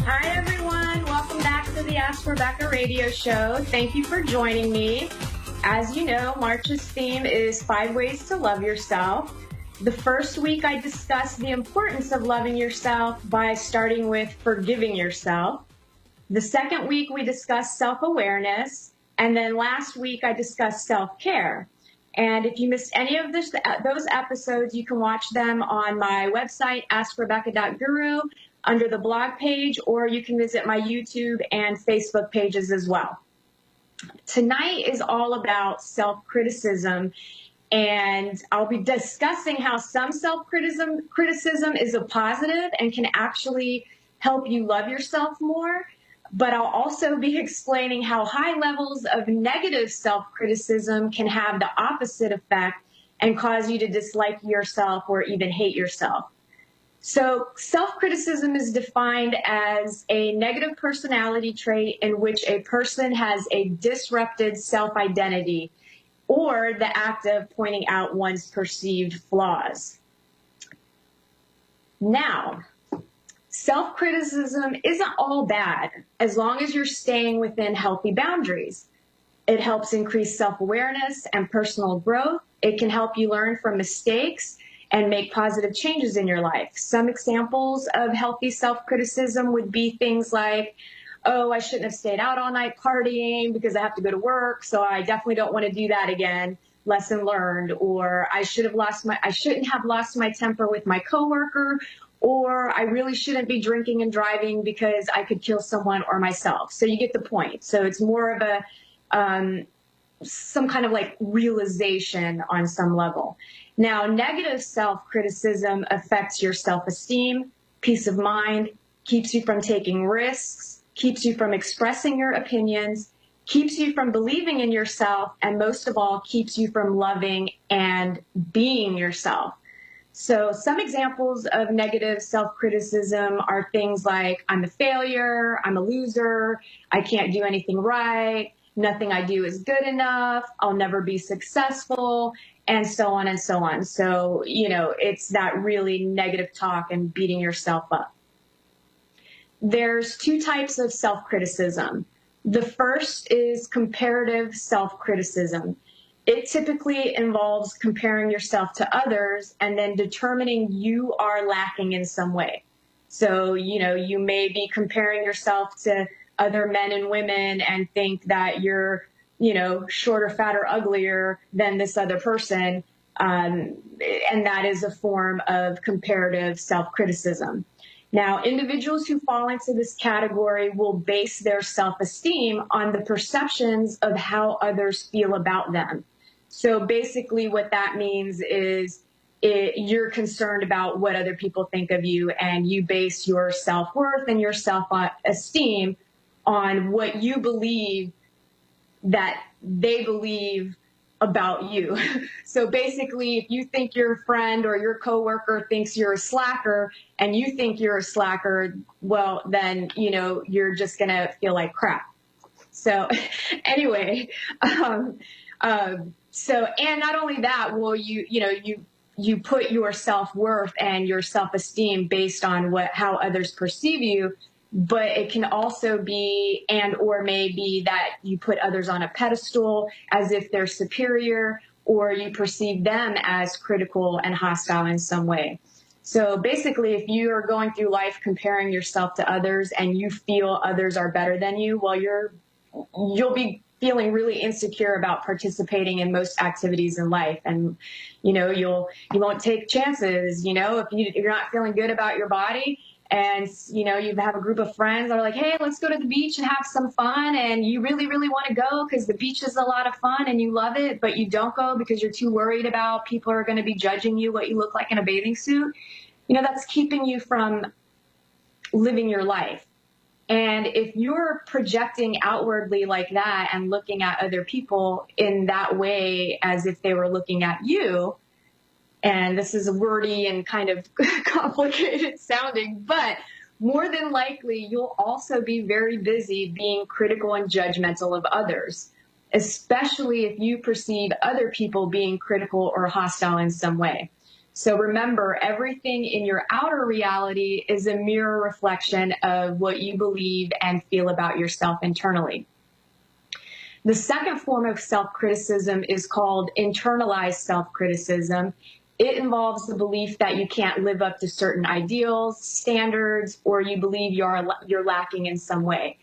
Hi, everyone. Welcome back to the AskRebecca Radio Show. Thank you for joining me. As you know, March's theme is 5 ways to love yourself. The first week, I discussed the importance of loving yourself by starting with forgiving yourself. The second week, we discussed self-awareness. And then last week, I discussed self-care. And if you missed any of those episodes, you can watch them on my website, AskRebecca.guru, under the blog page, or you can visit my YouTube and Facebook pages as well. Tonight is all about self-criticism, and I'll be discussing how some self-criticism is a positive and can actually help you love yourself more. But I'll also be explaining how high levels of negative self-criticism can have the opposite effect and cause you to dislike yourself or even hate yourself. So self-criticism is defined as a negative personality trait in which a person has a disrupted self-identity or the act of pointing out one's perceived flaws. Now, self-criticism isn't all bad as long as you're staying within healthy boundaries. It helps increase self-awareness and personal growth. It can help you learn from mistakes and make positive changes in your life. Some examples of healthy self-criticism would be things like, oh, I shouldn't have stayed out all night partying because I have to go to work, so I definitely don't want to do that again. Lesson learned. Or I shouldn't have lost my temper with my coworker, or I really shouldn't be drinking and driving because I could kill someone or myself. So you get the point. So it's more of a some kind of like realization on some level. Now, negative self-criticism affects your self-esteem, peace of mind, keeps you from taking risks, keeps you from expressing your opinions, keeps you from believing in yourself, and most of all, keeps you from loving and being yourself. So some examples of negative self-criticism are things like, I'm a failure, I'm a loser, I can't do anything right, nothing I do is good enough, I'll never be successful, and so on and so on. So, you know, it's that really negative talk and beating yourself up. There's two types of self-criticism. The first is comparative self-criticism. It typically involves comparing yourself to others and then determining you are lacking in some way. So, you know, you may be comparing yourself to other men and women and think that you're, you know, shorter, fatter, uglier than this other person. And that is a form of comparative self-criticism. Now, individuals who fall into this category will base their self-esteem on the perceptions of how others feel about them. So basically what that means is you're concerned about what other people think of you, and you base your self-worth and your self-esteem on what you believe that they believe about you. So basically, if you think your friend or your coworker thinks you're a slacker and you think you're a slacker, well, then, you know, you're just going to feel like crap. So anyway, and not only that, well, you put your self-worth and your self-esteem based on how others perceive you, but it can also be or may be that you put others on a pedestal as if they're superior, or you perceive them as critical and hostile in some way. So basically, if you are going through life comparing yourself to others and you feel others are better than you, well, you'll be feeling really insecure about participating in most activities in life. And, you know, you won't take chances. You know, if you're not feeling good about your body, and, you know, you have a group of friends that are like, hey, let's go to the beach and have some fun. And you really, really want to go because the beach is a lot of fun and you love it, but you don't go because you're too worried about people are going to be judging you what you look like in a bathing suit. You know, that's keeping you from living your life. And if you're projecting outwardly like that and looking at other people in that way as if they were looking at you, and this is wordy and kind of complicated sounding, but more than likely, you'll also be very busy being critical and judgmental of others, especially if you perceive other people being critical or hostile in some way. So remember, everything in your outer reality is a mirror reflection of what you believe and feel about yourself internally. The second form of self-criticism is called internalized self-criticism. It involves the belief that you can't live up to certain ideals, standards, or you believe you're lacking in some way.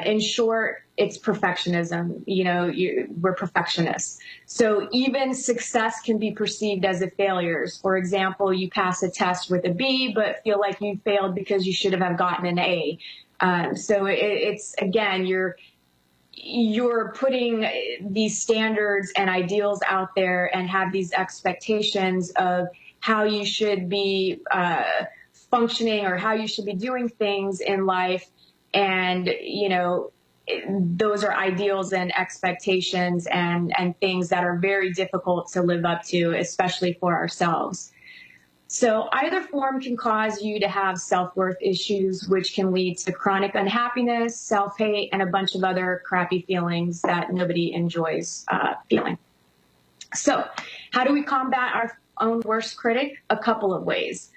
In short, it's perfectionism. We're perfectionists. So even success can be perceived as a failure. For example, you pass a test with a B, but feel like you failed because you should have gotten an A. So it's, again, you're putting these standards and ideals out there and have these expectations of how you should be functioning or how you should be doing things in life. And, those are ideals and expectations and things that are very difficult to live up to, especially for ourselves. So either form can cause you to have self-worth issues, which can lead to chronic unhappiness, self-hate, and a bunch of other crappy feelings that nobody enjoys feeling. So how do we combat our own worst critic? A couple of ways.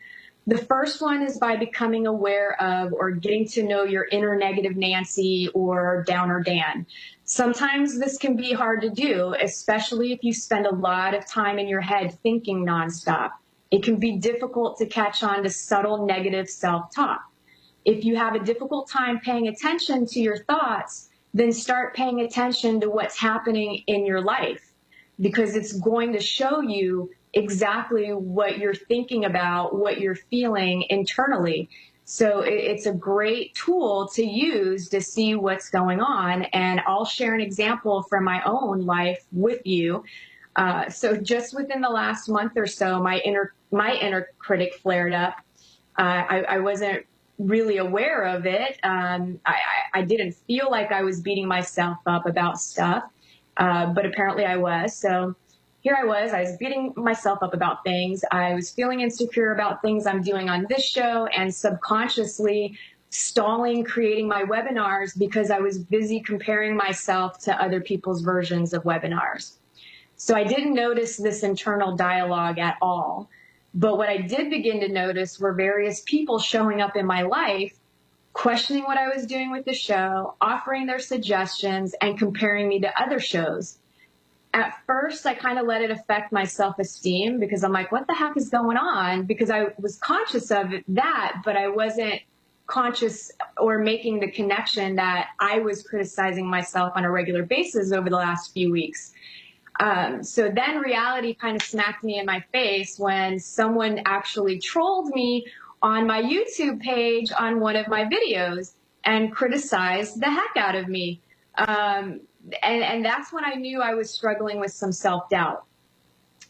The first one is by becoming aware of or getting to know your inner negative Nancy or Downer Dan. Sometimes this can be hard to do, especially if you spend a lot of time in your head thinking nonstop. It can be difficult to catch on to subtle negative self-talk. If you have a difficult time paying attention to your thoughts, then start paying attention to what's happening in your life, because it's going to show you exactly what you're thinking about, what you're feeling internally. So it's a great tool to use to see what's going on. And I'll share an example from my own life with you. So just within the last month or so, my inner critic flared up. I wasn't really aware of it. I didn't feel like I was beating myself up about stuff, but apparently I was. So here I was beating myself up about things. I was feeling insecure about things I'm doing on this show and subconsciously stalling creating my webinars because I was busy comparing myself to other people's versions of webinars. So I didn't notice this internal dialogue at all. But what I did begin to notice were various people showing up in my life, questioning what I was doing with the show, offering their suggestions, and comparing me to other shows. At first, I kind of let it affect my self-esteem because I'm like, what the heck is going on? Because I was conscious of that, but I wasn't conscious or making the connection that I was criticizing myself on a regular basis over the last few weeks. So then reality kind of smacked me in my face when someone actually trolled me on my YouTube page on one of my videos and criticized the heck out of me. And that's when I knew I was struggling with some self-doubt.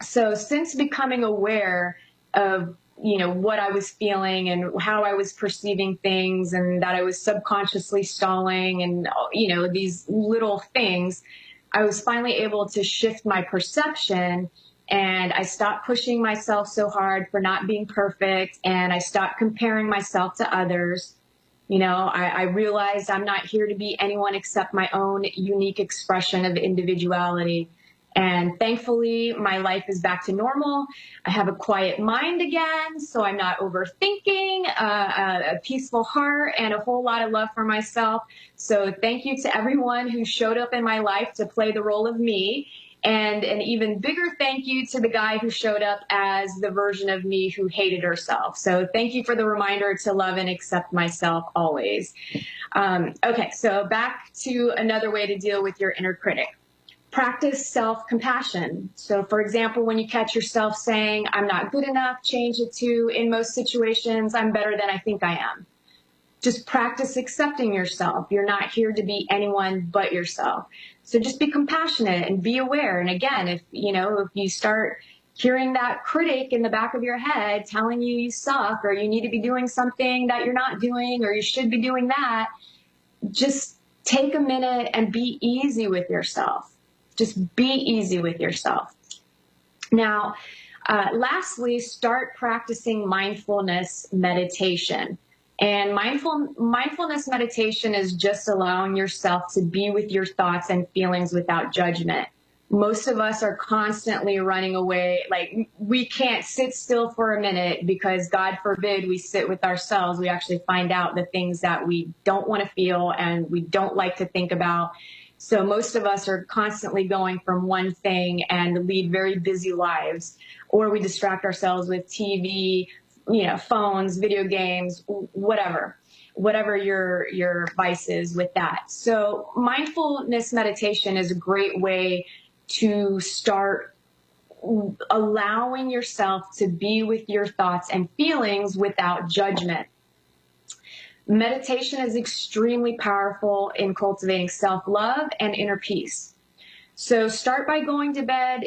So since becoming aware of, what I was feeling and how I was perceiving things and that I was subconsciously stalling and, these little things, I was finally able to shift my perception, and I stopped pushing myself so hard for not being perfect, and I stopped comparing myself to others. I realized I'm not here to be anyone except my own unique expression of individuality. And thankfully, my life is back to normal. I have a quiet mind again, so I'm not overthinking, a peaceful heart, and a whole lot of love for myself. So thank you to everyone who showed up in my life to play the role of me. And an even bigger thank you to the guy who showed up as the version of me who hated herself. So thank you for the reminder to love and accept myself always. Okay, so back to another way to deal with your inner critic. Practice self-compassion. So for example, when you catch yourself saying, I'm not good enough, change it to, in most situations, I'm better than I think I am. Just practice accepting yourself. You're not here to be anyone but yourself. So just be compassionate and be aware. And again, if you start hearing that critic in the back of your head telling you you suck or you need to be doing something that you're not doing or you should be doing that, just take a minute and be easy with yourself. Just be easy with yourself. Now, lastly, start practicing mindfulness meditation. And mindfulness meditation is just allowing yourself to be with your thoughts and feelings without judgment. Most of us are constantly running away. Like, we can't sit still for a minute because, God forbid, we sit with ourselves. We actually find out the things that we don't want to feel and we don't like to think about. So most of us are constantly going from one thing and lead very busy lives, or we distract ourselves with TV, phones, video games, whatever your vice is with that. So mindfulness meditation is a great way to start allowing yourself to be with your thoughts and feelings without judgment. Meditation is extremely powerful in cultivating self-love and inner peace. So start by going to bed,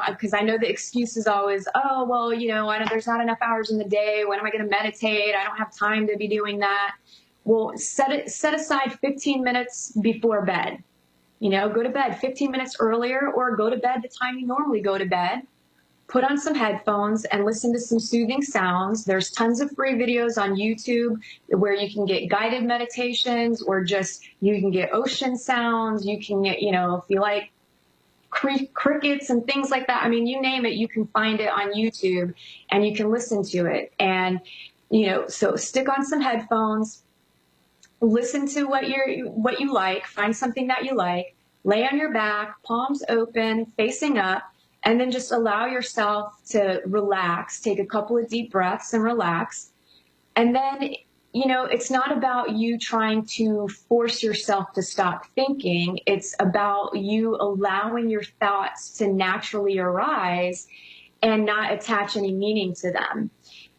because I know the excuse is always, oh, well, I know there's not enough hours in the day. When am I going to meditate? I don't have time to be doing that. Well, set aside 15 minutes before bed. Go to bed 15 minutes earlier, or go to bed the time you normally go to bed. Put on some headphones and listen to some soothing sounds. There's tons of free videos on YouTube where you can get guided meditations, or just you can get ocean sounds. You can get, if you like crickets and things like that. I mean, you name it, you can find it on YouTube and you can listen to it. And, so stick on some headphones. Listen to what you like, find something that you like, lay on your back, palms open, facing up, and then just allow yourself to relax. Take a couple of deep breaths and relax. And then, it's not about you trying to force yourself to stop thinking. It's about you allowing your thoughts to naturally arise and not attach any meaning to them.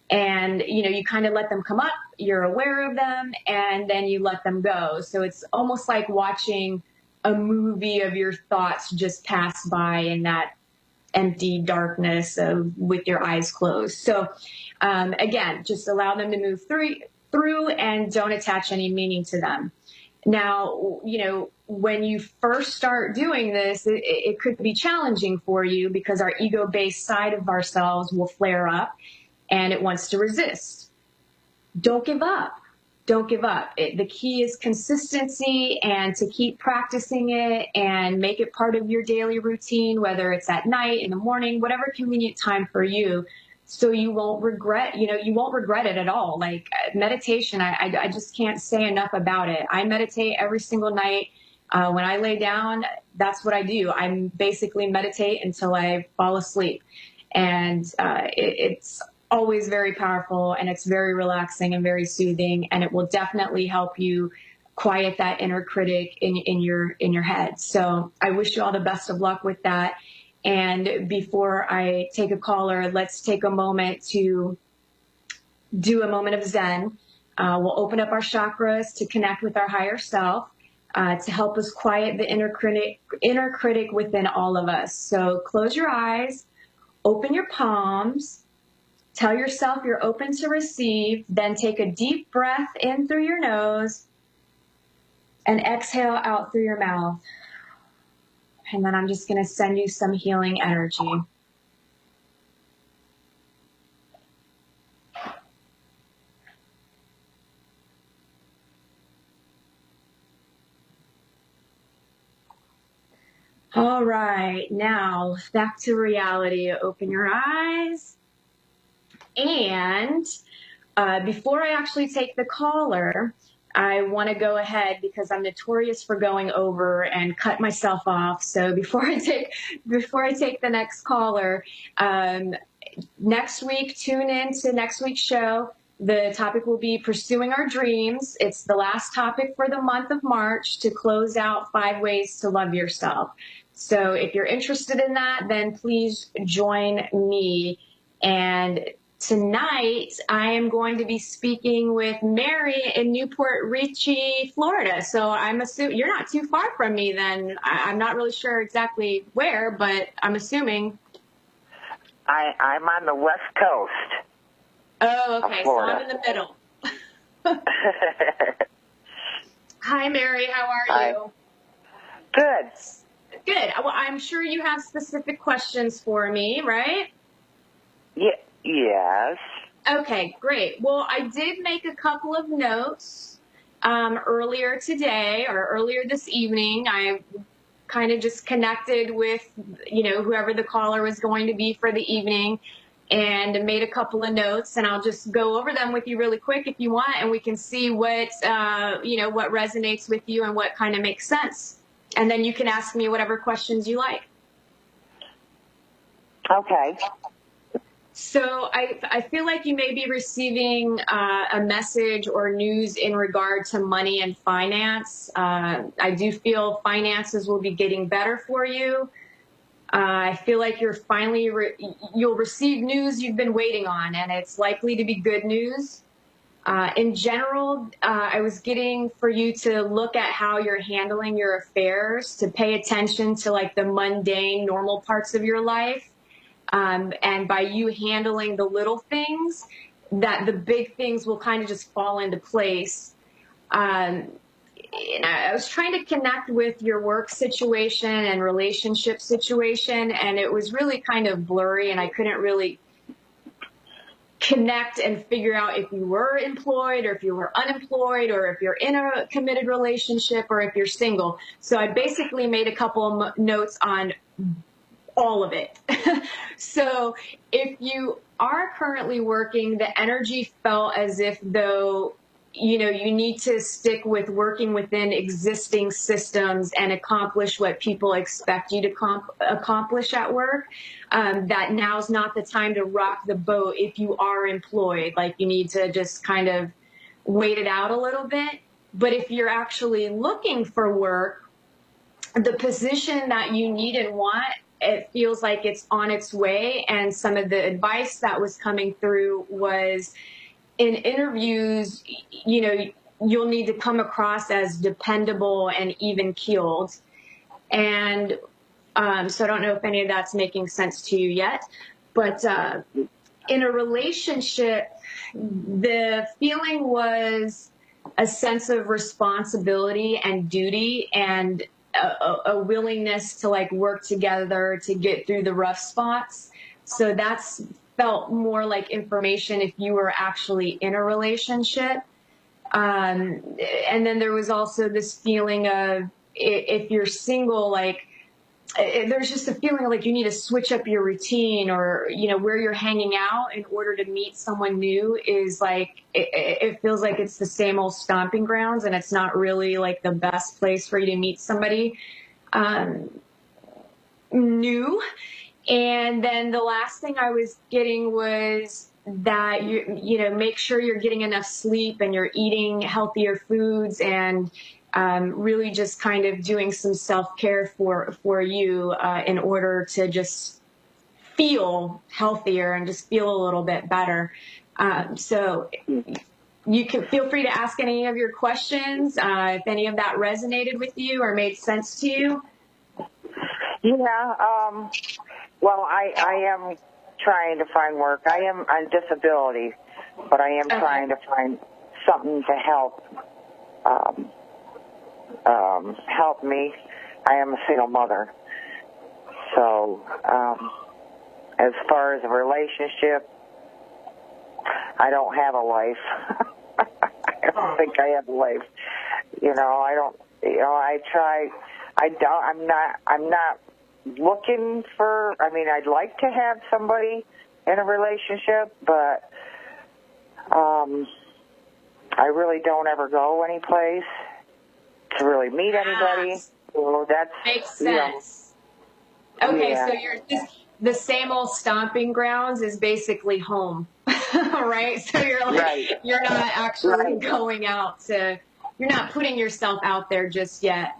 And, you kind of let them come up, you're aware of them, and then you let them go. So it's almost like watching a movie of your thoughts just pass by in that empty darkness with your eyes closed. So, again, just allow them to move through and don't attach any meaning to them. Now, when you first start doing this, it could be challenging for you because our ego-based side of ourselves will flare up and it wants to resist. Don't give up. Don't give up. The key is consistency, and to keep practicing it and make it part of your daily routine, whether it's at night, in the morning, whatever convenient time for you, so you won't regret, you won't regret it at all. Like meditation, I just can't say enough about it. I meditate every single night. When I lay down, that's what I do. I basically meditate until I fall asleep. And it's always very powerful, and it's very relaxing and very soothing, and it will definitely help you quiet that inner critic in your head. So I wish you all the best of luck with that. And before I take a caller, let's take a moment to do a moment of Zen. We'll open up our chakras to connect with our higher self, to help us quiet the inner critic within all of us. So close your eyes, open your palms, tell yourself you're open to receive, then take a deep breath in through your nose and exhale out through your mouth. And then I'm just going to send you some healing energy. All right, now back to reality. Open your eyes. And before I actually take the caller, I want to go ahead, because I'm notorious for going over and cut myself off. So before I take the next caller, next week, tune in to next week's show. The topic will be Pursuing Our Dreams. It's the last topic for the month of March, to close out 5 ways to love yourself. So if you're interested in that, then please join me. And tonight, I am going to be speaking with Mary in Newport Richey, Florida. So I'm assuming you're not too far from me then. I'm not really sure exactly where, but I'm assuming. I'm on the West Coast. Oh, okay. So I'm in the middle. Hi, Mary. How are you? Good. Good. Well, I'm sure you have specific questions for me, right? Yes. Okay, great. Well, I did make a couple of notes earlier today, or earlier this evening. I kind of just connected with, whoever the caller was going to be for the evening, and made a couple of notes, and I'll just go over them with you really quick if you want, and we can see what, what resonates with you and what kind of makes sense. And then you can ask me whatever questions you like. Okay. So I feel like you may be receiving a message or news in regard to money and finance. I do feel finances will be getting better for you. I feel like you're finally, you'll receive news you've been waiting on, and it's likely to be good news. In general, I was getting for you to look at how you're handling your affairs, to pay attention to like the mundane, normal parts of your life. And by you handling the little things, that the big things will kind of just fall into place. And I was trying to connect with your work situation and relationship situation, and it was really kind of blurry, and I couldn't really connect and figure out if you were employed or if you were unemployed or if you're in a committed relationship or if you're single. So I basically made a couple of notes on all of it. So if you are currently working, the energy felt as if though you need to stick with working within existing systems and accomplish what people expect you to accomplish at work. That now's not the time to rock the boat if you are employed. Like, you need to just kind of wait it out a little bit. But if you're actually looking for work, the position that you need and want, it feels like it's on its way. And some of the advice that was coming through was, in interviews, you'll need to come across as dependable and even-keeled. And so I don't know if any of that's making sense to you yet. But in a relationship, the feeling was a sense of responsibility and duty, and a willingness to like work together to get through the rough spots. So that's felt more like information if you were actually in a relationship. And then there was also this feeling of, if you're single, like there's just a feeling like you need to switch up your routine, or, where you're hanging out in order to meet someone new is like, it feels like it's the same old stomping grounds, and it's not really like the best place for you to meet somebody new. And then the last thing I was getting was that make sure you're getting enough sleep and you're eating healthier foods, and really just kind of doing some self-care for you in order to just feel healthier and just feel a little bit better. So you can feel free to ask any of your questions if any of that resonated with you or made sense to you. Yeah. Well, I am trying to find work. I am on disability, but I am trying to find something to help me. I am a single mother. So as far as a relationship, I don't have a life. I don't think I have a life. I don't, I try. I'm not looking for, I'd like to have somebody in a relationship, but I really don't ever go anyplace to really meet anybody. So that's makes sense. Okay, yeah. So you're just, the same old stomping grounds is basically home, right? So you're like, right. You're not actually going out to, you're not putting yourself out there just yet.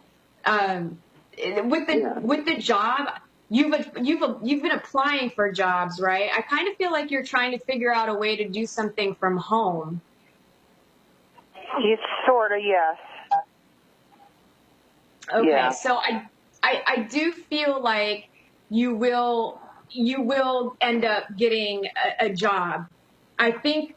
With the job, you've been applying for jobs, right? I kind of feel like you're trying to figure out a way to do something from home. It's sort of, yes. Okay, yeah. So I do feel like you will end up getting a job. I think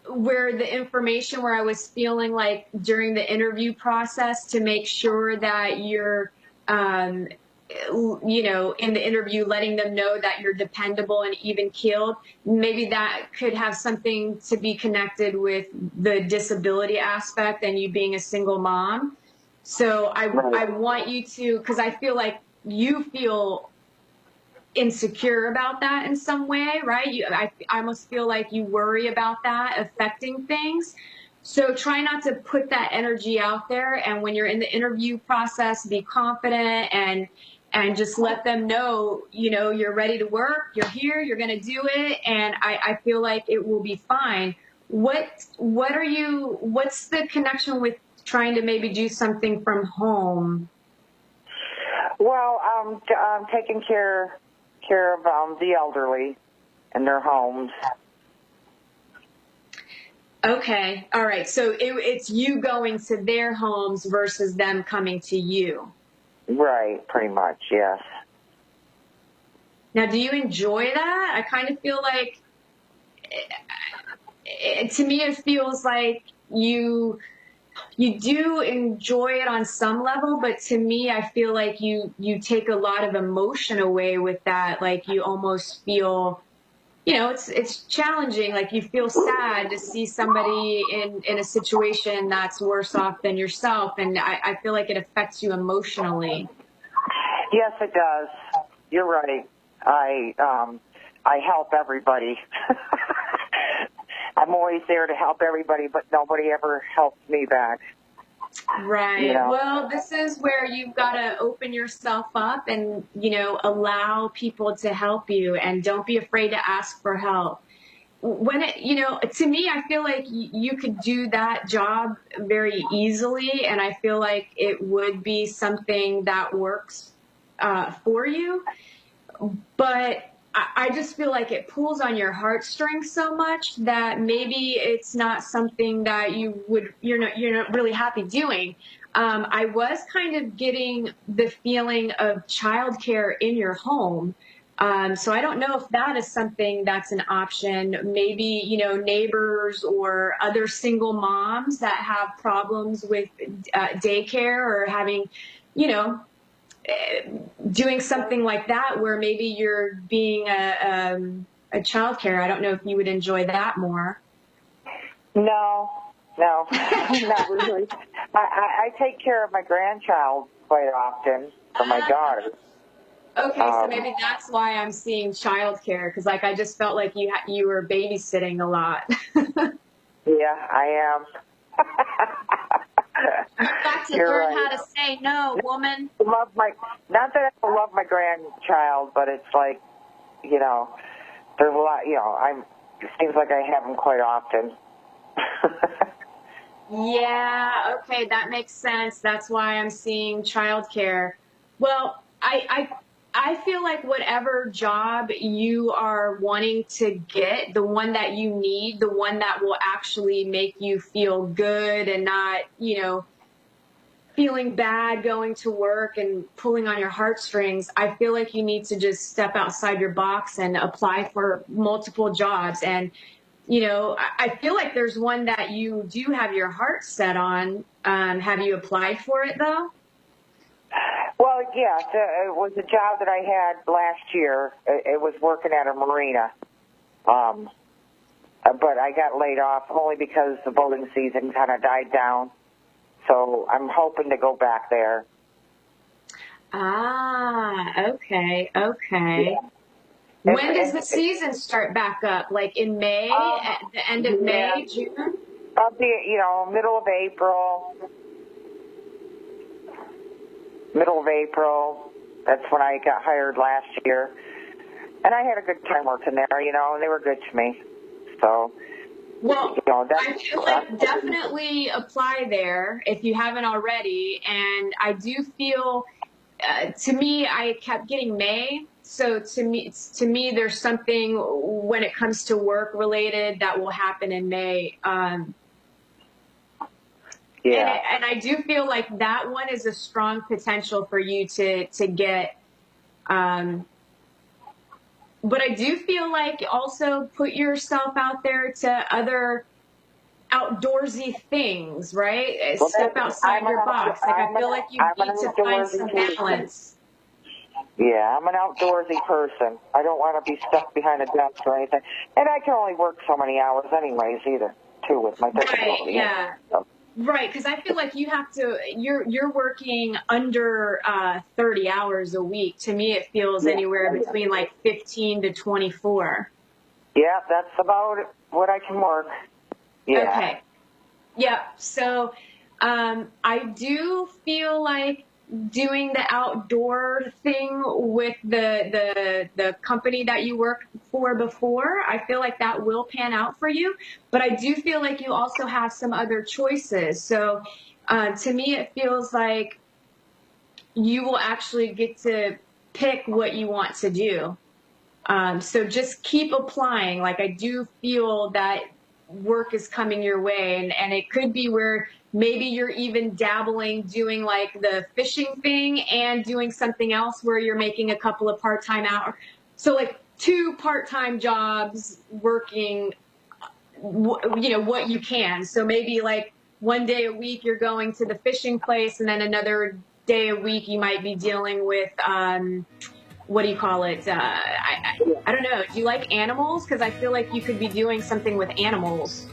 where I was feeling like during the interview process, to make sure that you're in the interview, letting them know that you're dependable and even-keeled, maybe that could have something to be connected with the disability aspect and you being a single mom. So I want you to, because I feel like you feel insecure about that in some way, right? I almost feel like you worry about that affecting things. So try not to put that energy out there. And when you're in the interview process, be confident and just let them know, you're ready to work, you're here, you're going to do it. And I feel like it will be fine. What's the connection with trying to maybe do something from home? Well, I'm taking care of the elderly in their homes. Okay. All right. So it's you going to their homes versus them coming to you. Right. Pretty much. Yes. Now, do you enjoy that? I kind of feel like, to me, it feels like you do enjoy it on some level, but to me, I feel like you take a lot of emotion away with that. Like you almost feel, it's challenging. Like you feel sad to see somebody in a situation that's worse off than yourself. And I feel like it affects you emotionally. Yes, it does. You're right. I help everybody. I'm always there to help everybody, but nobody ever helps me back. Right. Well, this is where you've got to open yourself up and, allow people to help you, and don't be afraid to ask for help. When to me, I feel like you could do that job very easily, and I feel like it would be something that works for you. But I just feel like it pulls on your heartstrings so much that maybe it's not something that you're not really happy doing. I was kind of getting the feeling of childcare in your home. So I don't know if that is something that's an option. Maybe, neighbors or other single moms that have problems with daycare, or having, doing something like that where maybe you're being a child care. I don't know if you would enjoy that more. No, not really. I take care of my grandchild quite often for my daughter. Okay, so maybe that's why I'm seeing child care, because I just felt like you were babysitting a lot. Yeah, I am. You've got to learn how to say no, woman. Not that I love my grandchild, but it's like, there's a lot, it seems like I have them quite often. Yeah, okay, that makes sense. That's why I'm seeing childcare. Well, I feel like whatever job you are wanting to get, the one that you need, the one that will actually make you feel good and not, feeling bad going to work and pulling on your heartstrings, I feel like you need to just step outside your box and apply for multiple jobs. And, I feel like there's one that you do have your heart set on. Have you applied for it, though? Well, yeah, it was a job that I had last year. It was working at a marina. But I got laid off only because the boating season kind of died down. So I'm hoping to go back there. Ah, okay. Yeah. When does the season start back up? Like in May, at the end of May, June? I'll be, middle of April. That's when I got hired last year. And I had a good time working there, and they were good to me. So, well, I feel like definitely apply there if you haven't already. And I do feel, to me, I kept getting May. So to me, there's something when it comes to work related that will happen in May. Yeah. And I do feel like that one is a strong potential for you to get. But I do feel like also put yourself out there to other outdoorsy things, right? Well, step outside your box. Like I feel like you need to find some balance. Yeah, I'm an outdoorsy person. I don't want to be stuck behind a desk or anything. And I can only work so many hours anyways either, too, with my disability. Right, yeah. Right, because I feel like you're working under 30 hours a week. To me, it feels anywhere between like 15 to 24. Yeah, that's about what I can work. Yeah. Okay. Yep. So I do feel like doing the outdoor thing with the company that you worked for before, I feel like that will pan out for you. But I do feel like you also have some other choices. So to me, it feels like you will actually get to pick what you want to do. So just keep applying. Like, I do feel that work is coming your way, and it could be where maybe you're even dabbling, doing like the fishing thing and doing something else where you're making a couple of part-time hours. So like 2 part-time jobs working, what you can. So maybe like one day a week you're going to the fishing place, and then another day a week you might be dealing with, what do you call it? I don't know. Do you like animals? Because I feel like you could be doing something with animals.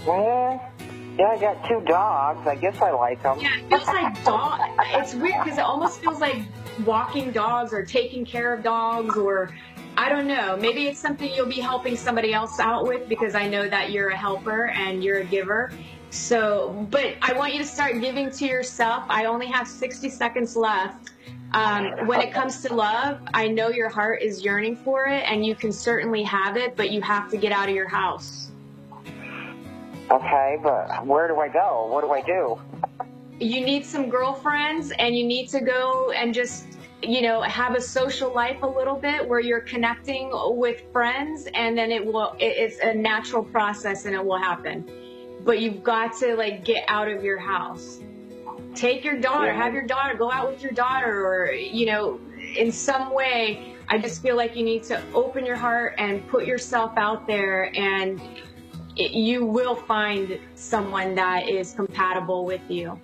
Well, yeah, I got 2 dogs. I guess I like them. Yeah, it feels like dog. It's weird because it almost feels like walking dogs or taking care of dogs, or I don't know. Maybe it's something you'll be helping somebody else out with, because I know that you're a helper and you're a giver. So, but I want you to start giving to yourself. I only have 60 seconds left. When it comes to love, I know your heart is yearning for it, and you can certainly have it, but you have to get out of your house. Okay, but where do I go? What do I do? You need some girlfriends, and you need to go and just, have a social life a little bit where you're connecting with friends, and then it's a natural process and it will happen. But you've got to like get out of your house. Take your daughter, have your daughter, go out with your daughter, or, in some way. I just feel like you need to open your heart and put yourself out there, and you will find someone that is compatible with you.